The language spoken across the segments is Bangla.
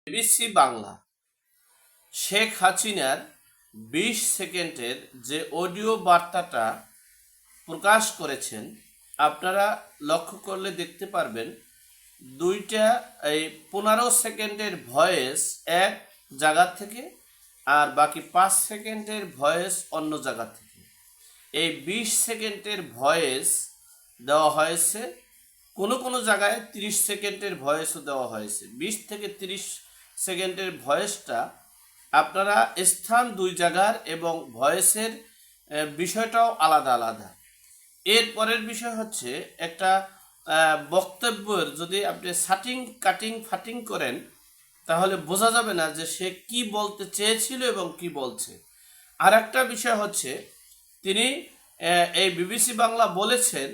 বিবিসি বাংলা শেখ হাসিনার ২০ সেকেন্ডের যে অডিও বার্তাটা প্রকাশ করেছেন, আপনারা লক্ষ্য করলে দেখতে পারবেন দুইটা ১৫ সেকেন্ডের ভয়েস এক জায়গা থেকে আর বাকি ৫ সেকেন্ডের ভয়েস অন্য জায়গা থেকে। এই ২০ সেকেন্ডের ভয়েস দেওয়া হয়েছে, কোনো কোনো জায়গায় ৩০ সেকেন্ডের ভয়েসও দেওয়া হয়েছে। ২০ থেকে ৩০ সেকেন্ডের ভয়েসটা আপনারা স্থান দুই জায়গার এবং ভয়েসের বিষয়টাও আলাদা আলাদা। এর পরের বিষয় হচ্ছে একটা বক্তব্যের যদি আপনি কাটিং ফাটিং করেন তাহলে বোঝা যাবে না যে সে কি বলতে চেয়েছিল এবং কি বলছে। আর একটা বিষয় হচ্ছে তিনি এই বিবিসি বাংলা বলেছেন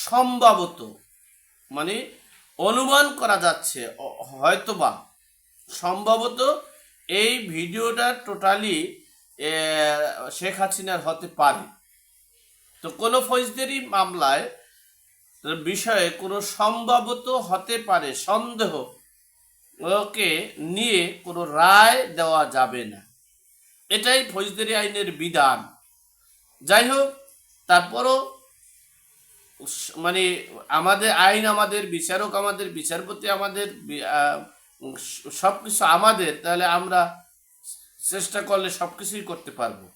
সম্ভবত, মানে অনুমান করা যাচ্ছে, হয়তোবা সম্ভবত এই ভিডিওটা টোটালি শেখ হাসিনার হতে পারে। তো কোনো ফৌজদারি মামলায় বিষয়ে কোনো সম্ভবত হতে পারে সন্দেহ ওকে নিয়ে কোনো রায় দেওয়া যাবে না, এটাই ফৌজদারি আইনের বিধান। যাই হোক, তারপরও মানে আমাদের আইন, আমাদের বিচারক, আমাদের বিচারপতি, আমাদের সব কিছু আমাদের, তাহলে আমরা চেষ্টা করলে সব কিছুই করতে পারবো।